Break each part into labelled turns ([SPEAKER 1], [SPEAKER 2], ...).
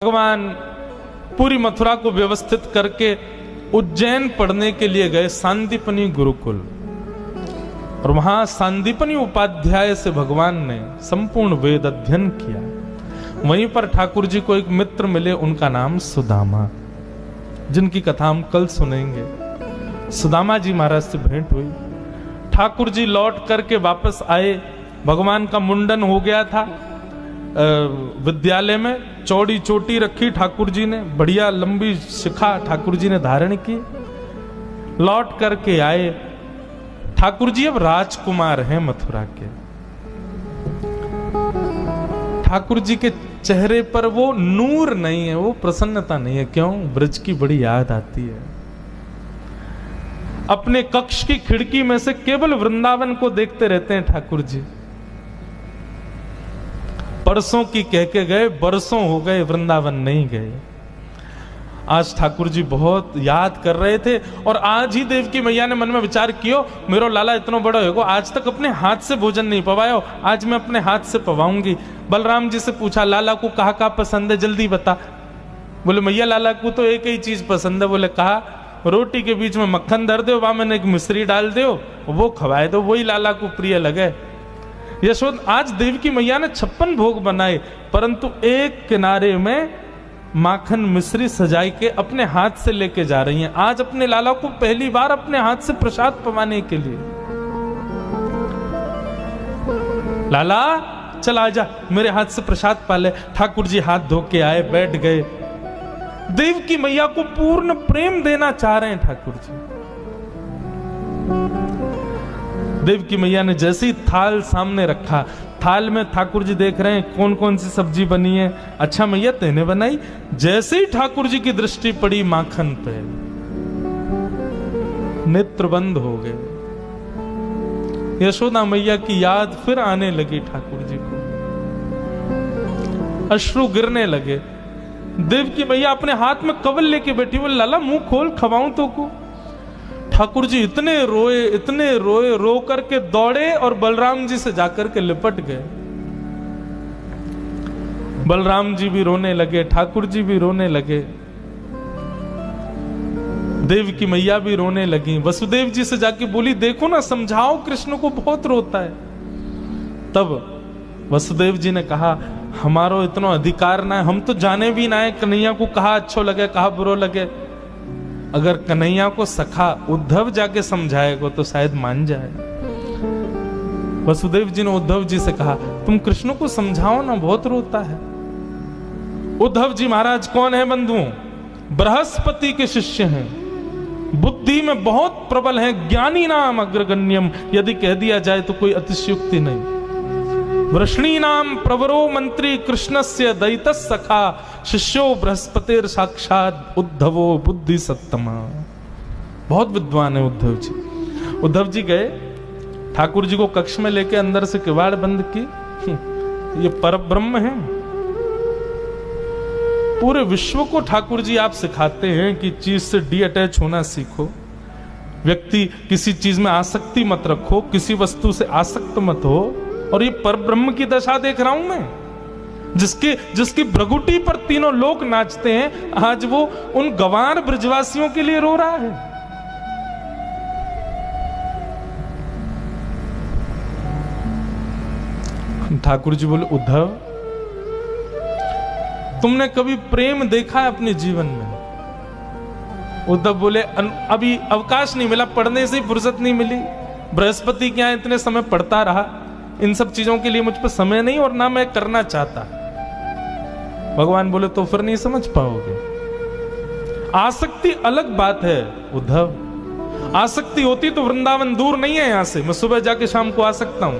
[SPEAKER 1] भगवान पूरी मथुरा को व्यवस्थित करके उज्जैन पढ़ने के लिए गए सांदीपनी गुरुकुल। और वहां सांदीपनी उपाध्याय से भगवान ने संपूर्ण वेद अध्ययन किया। वहीं पर ठाकुर जी को एक मित्र मिले, उनका नाम सुदामा, जिनकी कथा हम कल सुनेंगे। सुदामा जी महाराज से भेंट हुई। ठाकुर जी लौट करके वापस आए। भगवान का मुंडन हो गया था विद्यालय में। चौड़ी चोटी रखी ठाकुर जी ने, बढ़िया लंबी शिखा ठाकुर जी ने धारण की। लौट करके आए। ठाकुर जी अब राजकुमार हैं मथुरा के। ठाकुर जी के चेहरे पर वो नूर नहीं है, वो प्रसन्नता नहीं है। क्यों? ब्रज की बड़ी याद आती है। अपने कक्ष की खिड़की में से केवल वृंदावन को देखते रहते हैं ठाकुर जी। परसों की कह के गए, बरसों हो गए, वृंदावन नहीं गए। आज ठाकुर जी बहुत याद कर रहे थे। और आज ही देवकी मैया ने मन में विचार कियो, मेरो लाला इतना बड़ा होगा, आज तक अपने हाथ से भोजन नहीं पवायो, आज मैं अपने हाथ से पवाऊंगी। बलराम जी से पूछा, लाला को कहा का पसंद है, जल्दी बता। बोले मैया लाला को तो एक ही चीज पसंद है। बोले कहा, रोटी के बीच में मक्खन धर दो, वहां मैंने एक मिश्री डाल दो, वो खवाए दो, वही लाला को प्रिय लगे। यशोद आज देवकी मैया ने 56 भोग बनाए, परंतु एक किनारे में माखन मिश्री सजाई के अपने हाथ से लेके जा रही हैं। आज अपने लाला को पहली बार अपने हाथ से प्रसाद पवाने के लिए। लाला चल आजा, मेरे हाथ से प्रसाद पाले। ठाकुर जी हाथ धो के आए, बैठ गए। देवकी मैया को पूर्ण प्रेम देना चाह रहे हैं ठाकुर जी। देवकी मैया ने जैसे ही थाल सामने रखा, थाल में ठाकुर जी देख रहे हैं कौन कौन सी सब्जी बनी है। अच्छा मैया तेने बनाई? जैसे ही ठाकुर जी की दृष्टि पड़ी माखन पे, नेत्र बंद हो गए। यशोदा मैया की याद फिर आने लगी ठाकुर जी को, अश्रु गिरने लगे। देवकी मैया अपने हाथ में कवल लेके बैठी, बोले लाला मुंह खोल, खवाऊं तो को। ठाकुर जी इतने रोए, रो करके दौड़े और बलराम जी से जाकर के लिपट गए। बलराम जी भी रोने लगे, ठाकुर जी भी रोने लगे, देवकी मैया भी रोने लगी। वसुदेव जी से जाके बोली, देखो ना, समझाओ कृष्ण को, बहुत रोता है। तब वसुदेव जी ने कहा, हमारो इतना अधिकार ना है, हम तो जाने भी ना है कन्हैया को कहा अच्छो लगे कहा बुरो लगे। अगर कन्हैया को सखा उद्धव जाके समझाएगा तो शायद मान जाए। वसुदेव जी ने उद्धव जी से कहा, तुम कृष्ण को समझाओ ना, बहुत रोता है। उद्धव जी महाराज कौन है बंधुओं? बृहस्पति के शिष्य हैं, बुद्धि में बहुत प्रबल हैं, ज्ञानी नाम अग्रगण्यम, यदि कह दिया जाए तो कोई अतिशयोक्ति नहीं। वृष्णी नाम प्रवरो मंत्री कृष्णस्य दैतः सखा, शिष्यो बृहस्पतिर साक्षात उद्धवो बुद्धि सत्तमा। बहुत विद्वान है उद्धव जी। उद्धव जी गए, ठाकुर जी को कक्ष में लेके अंदर से किवाड़ बंद की। ये परब्रह्म है। पूरे विश्व को ठाकुर जी आप सिखाते हैं कि चीज से डी अटैच होना सीखो, व्यक्ति किसी चीज में आसक्ति मत रखो, किसी वस्तु से आसक्त मत हो। और ये परब्रह्म की दशा देख रहा हूं मैं, जिसकी भ्रगुटी पर तीनों लोग नाचते हैं, आज वो उन गंवार ब्रजवासियों के लिए रो रहा है। ठाकुर जी बोले, उद्धव तुमने कभी प्रेम देखा है अपने जीवन में? उद्धव बोले, अभी अवकाश नहीं मिला, पढ़ने से ही फुर्सत नहीं मिली। बृहस्पति के यहां इतने समय पढ़ता रहा, इन सब चीजों के लिए मुझ पर समय नहीं और ना मैं करना चाहता। भगवान बोले, तो फिर नहीं समझ पाओगे। आसक्ति अलग बात है उद्धव। आसक्ति होती तो वृंदावन दूर नहीं है यहां से, मैं सुबह जाके शाम को आ सकता हूं।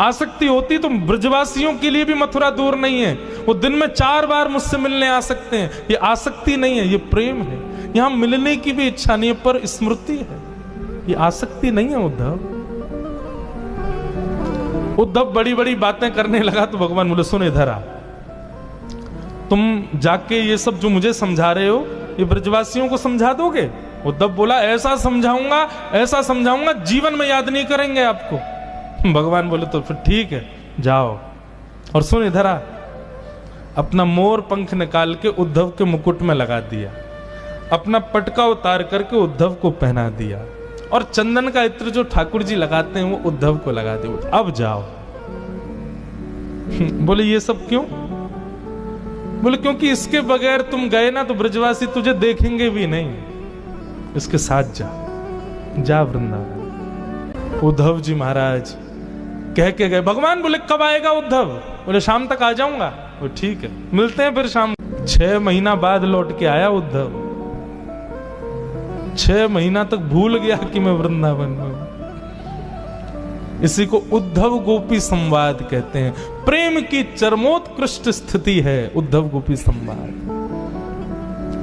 [SPEAKER 1] आसक्ति होती तो ब्रजवासियों के लिए भी मथुरा दूर नहीं है, वो दिन में 4 बार मुझसे मिलने आ सकते हैं। ये आसक्ति नहीं है, ये प्रेम है। यहां मिलने की भी इच्छा नहीं है, पर स्मृति है, ये आसक्ति नहीं है उद्धव। उद्धव बड़ी बड़ी बातें करने लगा तो भगवान बोले, सुन इधर आ, तुम जाके ये सब जो मुझे समझा रहे हो, ये ब्रजवासियों को समझा दोगे? उद्धव बोला, ऐसा समझाऊंगा जीवन में याद नहीं करेंगे आपको। भगवान बोले, तो फिर ठीक है, जाओ। और सुन इधर आ, अपना मोर पंख निकाल के उद्धव के मुकुट में लगा दिया, अपना पटका उतार करके उद्धव को पहना दिया, और चंदन का इत्र जो ठाकुर जी लगाते हैं वो उद्धव को लगा दिया। अब जाओ। बोले ये सब क्यों? बोले क्योंकि इसके बगैर तुम गए ना तो ब्रजवासी तुझे देखेंगे भी नहीं, इसके साथ जा वृंदावन। उद्धव जी महाराज कह के गए। भगवान बोले कब आएगा उद्धव? बोले शाम तक आ जाऊंगा। वो ठीक है, मिलते हैं फिर शाम। 6 महीना बाद लौट के आया उद्धव। 6 महीना तक भूल गया कि मैं वृंदावन में हूं। इसी को उद्धव गोपी संवाद कहते हैं। प्रेम की चरमोत्कृष्ट स्थिति है उद्धव गोपी संवाद।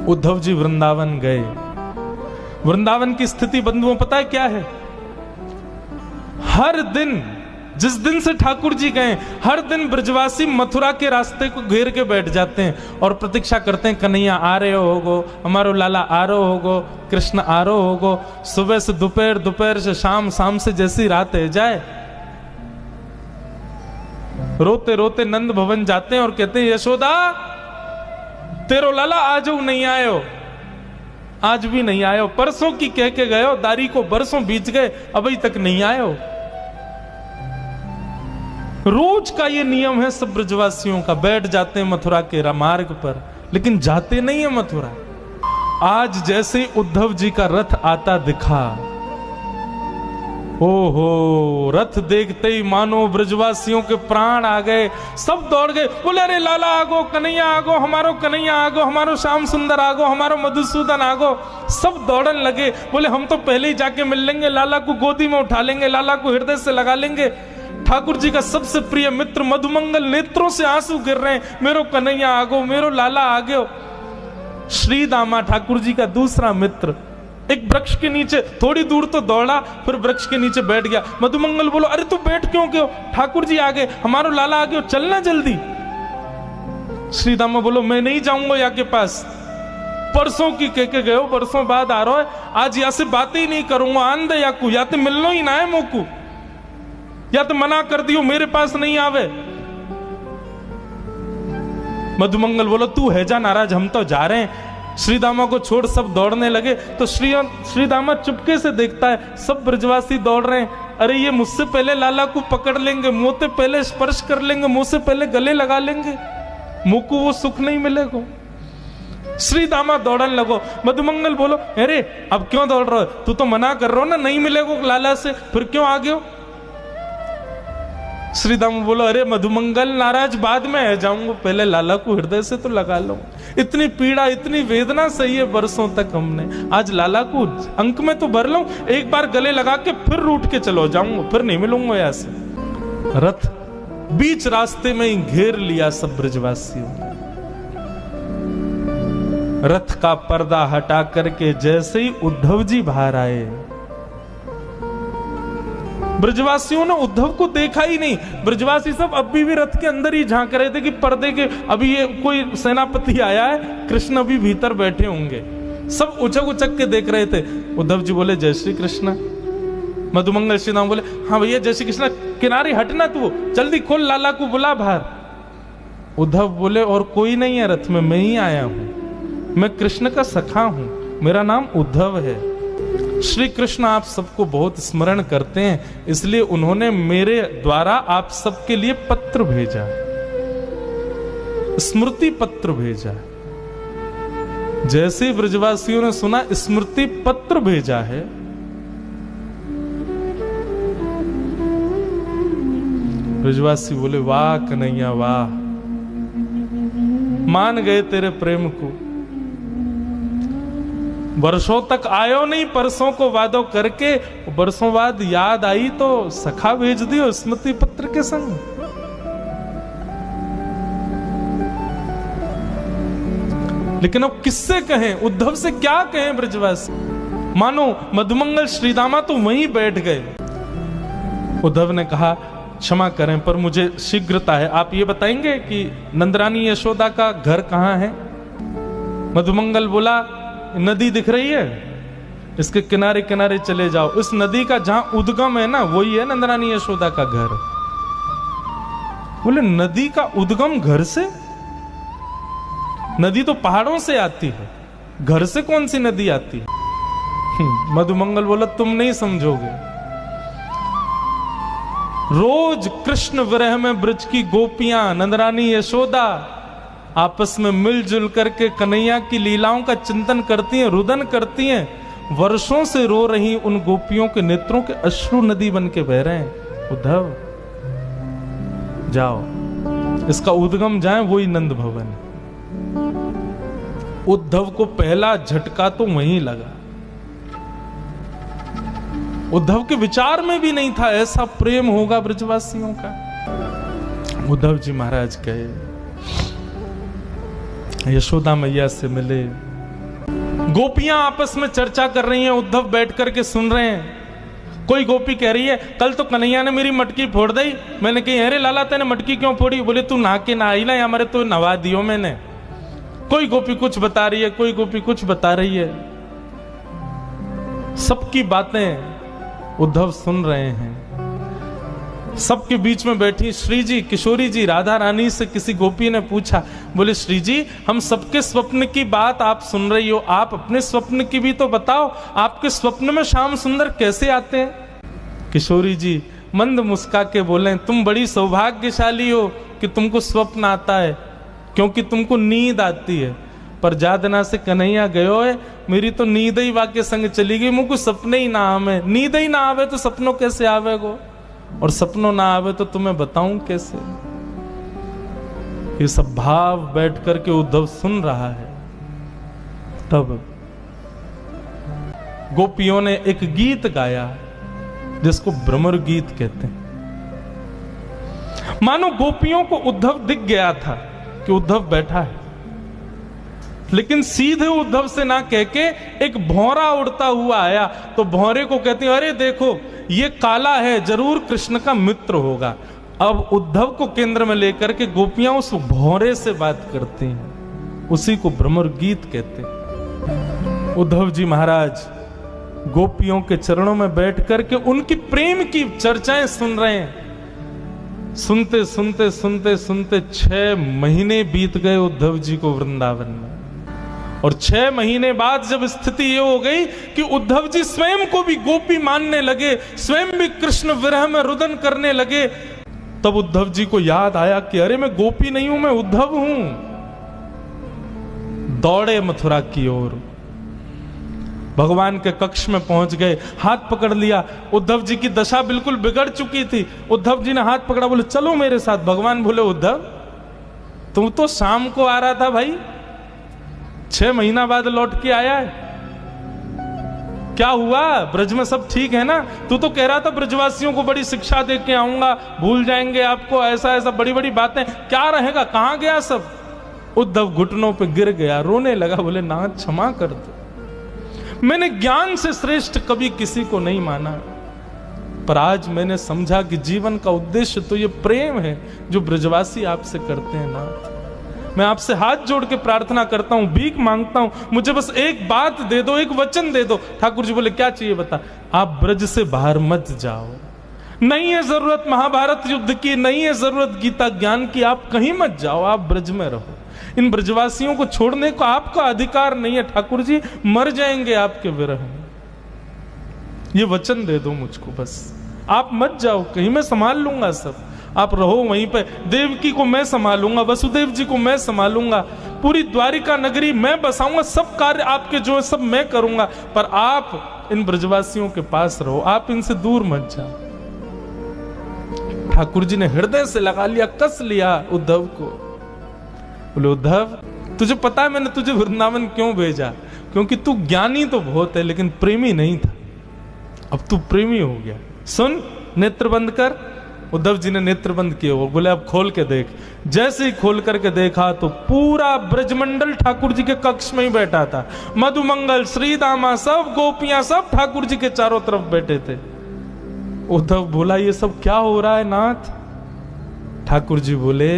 [SPEAKER 1] उद्धव जी वृंदावन गए। वृंदावन की स्थिति बंधुओं पता है क्या है? हर दिन, जिस दिन से ठाकुर जी गए, हर दिन ब्रजवासी मथुरा के रास्ते को घेर के बैठ जाते हैं और प्रतीक्षा करते हैं कन्हैया आ रहे होगो, हमारो लाला आ रहे होगो, कृष्ण आ रहे होगो। सुबह से दोपहर, दोपहर से शाम, शाम से जैसी रात है जाए। रोते रोते नंद भवन जाते हैं और कहते हैं यशोदा तेरो लाला आज नहीं आयो, आज भी नहीं आयो। परसों की कह के गए हो, दारी को बरसों बीत गए, अभी तक नहीं आयो। रोज का ये नियम है सब ब्रजवासियों का। बैठ जाते हैं मथुरा के मार्ग पर, लेकिन जाते नहीं है मथुरा। आज जैसे उद्धव जी का रथ आता दिखा, ओहो, रथ देखते ही मानो ब्रजवासियों के प्राण आ गए। सब दौड़ गए, बोले अरे लाला आगो, कन्हैया आगो, हमारो कन्हैया आगो, हमारो श्याम सुंदर आगो, हमारो मधुसूदन आगो। सब दौड़न लगे। बोले हम तो पहले ही जाके मिल लेंगे, लाला को गोदी में उठा लेंगे, लाला को हृदय से लगा लेंगे। ठाकुर जी का सबसे प्रिय मित्र मधुमंगल नेत्रों से आंसू गिर रहे हैं, मेरो कन्हैया आगो, मेरो लाला आगो। श्री दामा ठाकुर जी का दूसरा मित्र एक वृक्ष के नीचे थोड़ी दूर तो दौड़ा, फिर वृक्ष के नीचे बैठ गया। मधुमंगल बोलो अरे तू बैठ क्यों क्यों, ठाकुर जी आ गए, हमारो लाला आ गए, चलना जल्दी। श्री दामा बोलो मैं नहीं जाऊंगा यहाँ के पास, परसों की कह के गए हो, परसों बाद आ रहा है, आज यहाँ से बातें ही नहीं करूंगा। आंदे या को, या तो मिलना ही ना है मोकू, या तो मना कर दियो मेरे पास नहीं आवे। मधुमंगल बोलो तू है जा नाराज, हम तो जा रहे हैं। श्री दामा को छोड़ सब दौड़ने लगे तो श्री दामा चुपके से देखता है सब ब्रजवासी दौड़ रहे हैं। अरे ये मुझसे पहले लाला को पकड़ लेंगे, मुंह से पहले स्पर्श कर लेंगे, मुंह से पहले गले लगा लेंगे, मुंह को वो सुख नहीं मिलेगा। श्री दामा दौड़न लगो। मधुमंगल बोलो अरे अब क्यों दौड़ रहे हो, तू तो मना कर रहा हो ना नहीं मिलेगा लाला से, फिर क्यों आ गए हो। श्री दामा बोलो अरे मधुमंगल नाराज बाद में है जाऊंगा, पहले लाला को हृदय से तो लगा लो। इतनी पीड़ा इतनी वेदना सही है बरसों तक हमने, आज लाला को अंक में तो भर लूं, एक बार गले लगा के फिर रूठ के चलो जाऊंगा, फिर नहीं मिलूंगा ऐसे। रथ बीच रास्ते में ही घेर लिया सब ब्रजवासियों ने। रथ का पर्दा हटा करके जैसे ही उद्धव जी बाहर आए, ब्रजवासियों ने उद्धव को देखा ही नहीं। ब्रजवासी सब अभी भी रथ के अंदर ही झांक रहे थे कि पर्दे के अभी ये कोई सेनापति आया है, कृष्ण अभी भीतर बैठे होंगे। सब उचक उचक के देख रहे थे। उद्धव जी बोले जय श्री कृष्ण। मधुमंगल श्री राम बोले हाँ भैया जय श्री कृष्ण, किनारे हटना तू, जल्दी खोल, लाला को बुला बाहर। उद्धव बोले और कोई नहीं है रथ में, मैं ही आया हूं, मैं कृष्ण का सखा हूं, मेरा नाम उद्धव है। श्री कृष्ण आप सबको बहुत स्मरण करते हैं, इसलिए उन्होंने मेरे द्वारा आप सबके लिए पत्र भेजा, स्मृति पत्र भेजा। जैसे ब्रजवासियों ने सुना स्मृति पत्र भेजा है, ब्रजवासी बोले वाह कन्हैया वाह, मान गए तेरे प्रेम को। वर्षों तक आयो नहीं, परसों को वादो करके, वर्षों बाद याद आई तो सखा भेज दियो स्मृति पत्र के संग। लेकिन अब किससे कहें, उद्धव से क्या कहें ब्रजवासी। मानो मधुमंगल श्रीदामा तो वहीं बैठ गए। उद्धव ने कहा क्षमा करें पर मुझे शीघ्रता है, आप ये बताएंगे कि नंदरानी यशोदा का घर कहाँ है। मधुमंगल बोला नदी दिख रही है, इसके किनारे किनारे चले जाओ, इस नदी का जहां उद्गम है ना वही है नंदरानी यशोदा का घर। बोले नदी का उद्गम घर से, नदी तो पहाड़ों से आती है, घर से कौन सी नदी आती है? मधुमंगल बोला तुम नहीं समझोगे। रोज कृष्ण विरह में ब्रज की गोपियां नंदरानी यशोदा आपस में मिलजुल करके कन्हैया की लीलाओं का चिंतन करती हैं, रुदन करती हैं। वर्षों से रो रही उन गोपियों के नेत्रों के अश्रु नदी बन के बह रहे हैं। उद्धव जाओ, इसका उद्गम जाए वही नंद भवन। उद्धव को पहला झटका तो वहीं लगा। उद्धव के विचार में भी नहीं था ऐसा प्रेम होगा ब्रजवासियों का। उद्धव जी महाराज गए, यशोदा मैया से मिले। गोपियां आपस में चर्चा कर रही हैं, उद्धव बैठ करके सुन रहे हैं। कोई गोपी कह रही है कल तो कन्हैया ने मेरी मटकी फोड़ दी। मैंने कही अरे लाला तेने मटकी क्यों फोड़ी? बोले तू नहा के ना आई ना, हमारे तो नवा दियो मैंने। कोई गोपी कुछ बता रही है, कोई गोपी कुछ बता रही है। सबकी बातें उद्धव सुन रहे हैं। सबके बीच में बैठी श्री जी, किशोरी जी, राधा रानी से किसी गोपी ने पूछा, बोले श्री जी हम सबके स्वप्न की बात आप सुन रही हो, आप अपने स्वप्न की भी तो बताओ, आपके स्वप्न में श्याम सुंदर कैसे आते हैं? किशोरी जी मंद मुस्का के बोले तुम बड़ी सौभाग्यशाली हो कि तुमको स्वप्न आता है, क्योंकि तुमको नींद आती है। पर जादना से कन्हैया गयो है, मेरी तो नींद ही वाके संग चली गई, मुझको सपने ही ना आवे। नींद ही ना आवे तो सपनों कैसे आवेगो, और सपनों ना आवे तो तुम्हें बताऊं कैसे? ये सब भाव बैठ करके उद्धव सुन रहा है। तब गोपियों ने एक गीत गाया जिसको भ्रमर गीत कहते हैं। मानो गोपियों को उद्धव दिख गया था कि उद्धव बैठा है, लेकिन सीधे उद्धव से ना कह के एक भौरा उड़ता हुआ आया। तो भौरे को कहते हैं अरे देखो ये काला है, जरूर कृष्ण का मित्र होगा। अब उद्धव को केंद्र में लेकर के गोपियां उस भौरे से बात करती हैं, उसी को भ्रमर गीत कहते हैं। उद्धव जी महाराज गोपियों के चरणों में बैठ करके उनकी प्रेम की चर्चाएं सुन रहे हैं। सुनते सुनते सुनते सुनते 6 महीने बीत गए उद्धव जी को वृंदावन में। और 6 महीने बाद जब स्थिति ये हो गई कि उद्धव जी स्वयं को भी गोपी मानने लगे, स्वयं भी कृष्ण विरह में रुदन करने लगे, तब उद्धव जी को याद आया कि अरे मैं गोपी नहीं हूं, मैं उद्धव हूं। दौड़े मथुरा की ओर, भगवान के कक्ष में पहुंच गए, हाथ पकड़ लिया। उद्धव जी की दशा बिल्कुल बिगड़ चुकी थी। उद्धव जी ने हाथ पकड़ा, बोले चलो मेरे साथ। भगवान बोले उद्धव तुम तो शाम को आ रहा था भाई, 6 महीना बाद लौट के आया है, क्या हुआ? ब्रज में सब ठीक है ना? तू तो कह रहा था ब्रजवासियों को बड़ी शिक्षा दे के आऊंगा, भूल जाएंगे आपको, ऐसा ऐसा बड़ी बड़ी बातें, क्या रहेगा? कहां गया सब? उद्धव घुटनों पे गिर गया, रोने लगा, बोले नाथ क्षमा कर दो, मैंने ज्ञान से श्रेष्ठ कभी किसी को नहीं माना, पर आज मैंने समझा कि जीवन का उद्देश्य तो ये प्रेम है जो ब्रजवासी आपसे करते हैं नाथ। मैं आपसे हाथ जोड़ के प्रार्थना करता हूं, भीख मांगता हूं, मुझे बस एक बात दे दो, एक वचन दे दो। ठाकुर जी बोले क्या चाहिए बता? आप ब्रज से बाहर मत जाओ, नहीं है जरूरत महाभारत युद्ध की, नहीं है जरूरत गीता ज्ञान की, आप कहीं मत जाओ, आप ब्रज में रहो। इन ब्रजवासियों को छोड़ने को आपका अधिकार नहीं है ठाकुर जी, मर जाएंगे आपके विरह में। ये वचन दे दो मुझको, बस आप मत जाओ कहीं, मैं संभाल लूंगा सब, आप रहो वहीं पे। देवकी को मैं संभालूंगा, वसुदेव जी को मैं संभालूंगा, पूरी द्वारिका नगरी मैं बसाऊंगा, सब कार्य आपके जो है सब मैं करूंगा, पर आप इन ब्रजवासियों के पास रहो, आप इनसे दूर मत जाओ। ठाकुर जी ने हृदय से लगा लिया, कस लिया उद्धव को। बोले उद्धव तुझे पता है मैंने तुझे वृंदावन क्यों भेजा? क्योंकि तू ज्ञानी तो बहुत है लेकिन प्रेमी नहीं था, अब तू प्रेमी हो गया। सुन, नेत्र बंद कर। उद्धव जी ने नेत्र बंद किए, वो बोले अब खोल के देख। जैसे ही खोल करके देखा तो पूरा ब्रजमंडल ठाकुर जी के कक्ष में ही बैठा था। मधुमंगल, श्रीदामा, सब गोपियां सब ठाकुर जी के चारों तरफ बैठे थे। उद्धव बोला ये सब क्या हो रहा है नाथ? ठाकुर जी बोले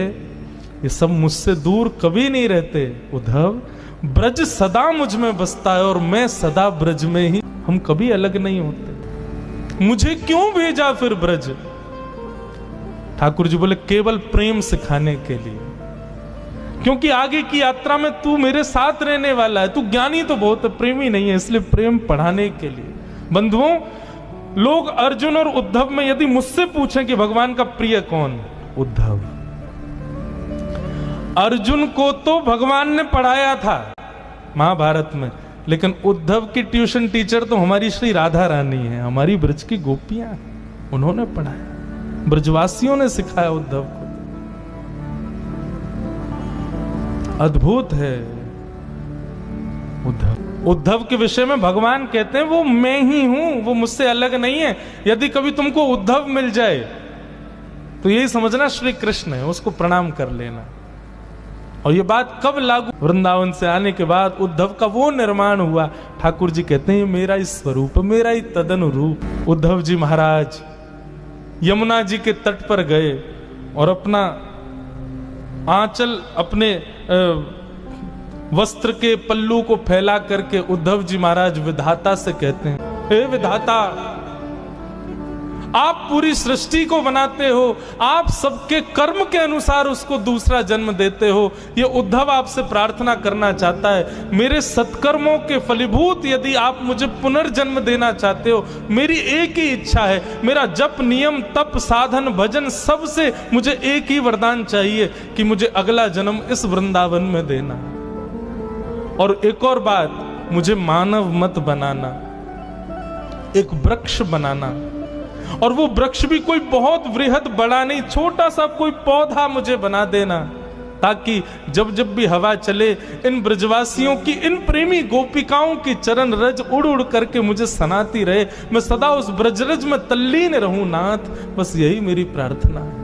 [SPEAKER 1] ये सब मुझसे दूर कभी नहीं रहते उद्धव, ब्रज सदा मुझ में बसता है और मैं सदा ब्रज में ही, हम कभी अलग नहीं होते। मुझे क्यों भेजा फिर ब्रज? ठाकुर जी बोले केवल प्रेम सिखाने के लिए। क्योंकि आगे की यात्रा में तू मेरे साथ रहने वाला है। तू ज्ञानी तो बहुत है, प्रेमी नहीं है, इसलिए प्रेम पढ़ाने के लिए। बंधुओं, लोग अर्जुन और उद्धव में यदि मुझसे पूछें कि भगवान का प्रिय कौन, उद्धव। अर्जुन को तो भगवान ने पढ़ाया था महाभारत में, लेकिन उद्धव की ट्यूशन टीचर तो हमारी श्री राधा रानी है, हमारी ब्रज की गोपियां, उन्होंने पढ़ाया, ब्रजवासियों ने सिखाया उद्धव को। अद्भुत है उद्धव। उद्धव के विषय में भगवान कहते हैं वो मैं ही हूं, वो मुझसे अलग नहीं है। यदि कभी तुमको उद्धव मिल जाए तो यही समझना श्री कृष्ण है, उसको प्रणाम कर लेना। और ये बात कब लागू? वृंदावन से आने के बाद उद्धव का वो निर्माण हुआ। ठाकुर जी कहते हैं ये मेरा ही स्वरूप, मेरा ही तदनुरूप। उद्धव जी महाराज यमुना जी के तट पर गए और अपना आंचल, अपने वस्त्र के पल्लू को फैला करके उद्धव जी महाराज विधाता से कहते हैं, हे विधाता, आप पूरी सृष्टि को बनाते हो, आप सबके कर्म के अनुसार उसको दूसरा जन्म देते हो। ये उद्धव आपसे प्रार्थना करना चाहता है, मेरे सत्कर्मों के फलीभूत यदि आप मुझे पुनर्जन्म देना चाहते हो, मेरी एक ही इच्छा है, मेरा जप, नियम, तप, साधन, भजन, सबसे मुझे एक ही वरदान चाहिए कि मुझे अगला जन्म इस वृंदावन में देना। और एक और बात, मुझे मानव मत बनाना, एक वृक्ष बनाना। और वो वृक्ष भी कोई बहुत वृहद बड़ा नहीं, छोटा सा कोई पौधा मुझे बना देना, ताकि जब जब भी हवा चले इन ब्रजवासियों की, इन प्रेमी गोपिकाओं की चरण रज उड़ उड़ करके मुझे सनाती रहे, मैं सदा उस ब्रजरज में तल्लीन रहूं नाथ। बस यही मेरी प्रार्थना है।